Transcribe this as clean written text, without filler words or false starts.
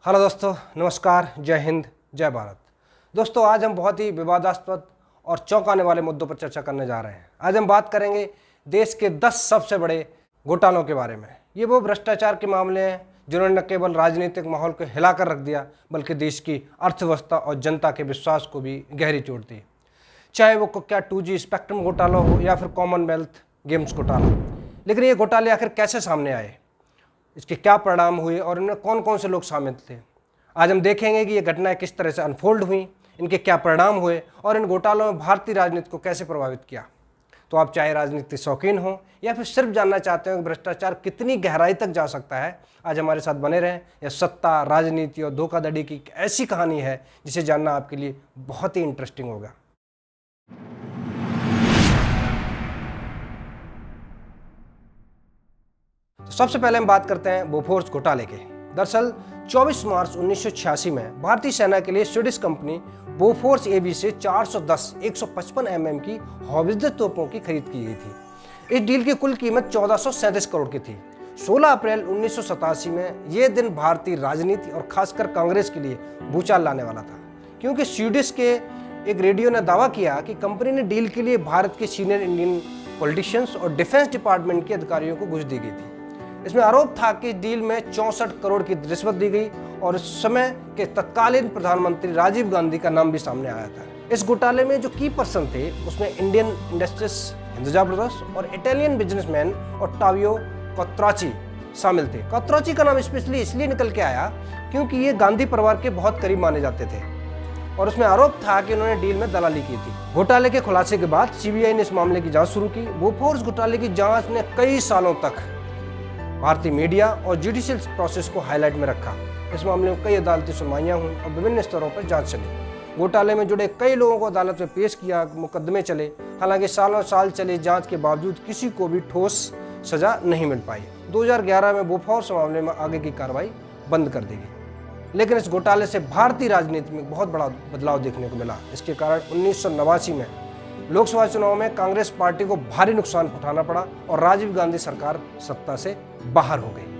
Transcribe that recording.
Hello दोस्तों, नमस्कार, जय हिंद, जय भारत। दोस्तों, आज हम बहुत ही विवादास्पद और चौंकाने वाले मुद्दों पर चर्चा करने जा रहे हैं। आज हम बात करेंगे देश के 10 सबसे बड़े घोटालों के बारे में। ये वो भ्रष्टाचार के मामले हैं जिन्होंने न केवल राजनीतिक माहौल को हिलाकर रख दिया, बल्कि देश की अर्थव्यवस्था और जनता के विश्वास को भी गहरी चोट दी। चाहे वो क्या 2G स्पेक्ट्रम घोटाला हो या फिर कॉमनवेल्थ गेम्स घोटाला। लेकिन ये घोटाले आखिर कैसे सामने आए, इसके क्या परिणाम हुए और इनमें कौन कौन से लोग शामिल थे। आज हम देखेंगे कि ये घटनाएं किस तरह से अनफोल्ड हुई, इनके क्या परिणाम हुए और इन घोटालों में भारतीय राजनीति को कैसे प्रभावित किया। तो आप चाहे राजनीतिक शौकीन हो या फिर सिर्फ जानना चाहते हो कि भ्रष्टाचार कितनी गहराई तक जा सकता है, आज हमारे साथ बने रहें। यह सत्ता, राजनीति और धोखाधड़ी की एक ऐसी कहानी है जिसे जानना आपके लिए बहुत ही इंटरेस्टिंग होगा। तो सबसे पहले हम बात करते हैं बोफोर्स घोटाले के। दरअसल 24 मार्च 1986 में भारतीय सेना के लिए स्वीडिश कंपनी बोफोर्स एबी से 410 155 mm की हौवित्जर तोपों की खरीद की गई थी। इस डील की कुल कीमत 1437 करोड़ की थी। 16 अप्रैल 1987 में यह दिन भारतीय राजनीति और खासकर कांग्रेस के लिए भूचाल लाने वाला था, क्योंकि स्वीडिश के एक रेडियो ने दावा किया कि कंपनी ने डील के लिए भारत के सीनियर इंडियन पॉलिटिशियंस और डिफेंस डिपार्टमेंट के अधिकारियों को घूस दी गई थी। इसमें आरोप था कि डील में 64 करोड़ की रिश्वत दी गई और उस समय के तत्कालीन प्रधानमंत्री राजीव गांधी का नाम भी सामने आया था। इस घोटाले में जो की पर्सन थे उसमें इंडियन इंडस्ट्रीज हिंदुजा ब्रदर्स और इटालियन बिजनेसमैन ओट्टावियो क्वात्रोची शामिल थे। क्वात्रोची का नाम स्पेशली इसलिए निकल के आया क्योंकि ये गांधी परिवार के बहुत करीब माने जाते थे और उसमें आरोप था कि उन्होंने डील में दलाली की थी। घोटाले के खुलासे के बाद सीबीआई ने इस मामले की जांच शुरू की। बोफोर्स घोटाले की जांच ने कई सालों तक भारतीय मीडिया और जुडिशियल प्रोसेस को हाईलाइट में रखा। इस मामले में कई अदालती सुनवाइयां हुई और विभिन्न स्तरों पर जांच चली। घोटाले में जुड़े कई लोगों को अदालत में पेश किया, मुकदमे चले। हालांकि सालों साल चली जांच के बावजूद किसी को भी ठोस सजा नहीं मिल पाई। 2011 में बोफोर्स मामले में आगे की कार्रवाई बंद कर दी गई। लेकिन इस घोटाले से भारतीय राजनीति में बहुत बड़ा बदलाव देखने को मिला। इसके कारण 1989 में लोकसभा चुनाव में कांग्रेस पार्टी को भारी नुकसान उठाना पड़ा और राजीव गांधी सरकार सत्ता से बाहर हो गई।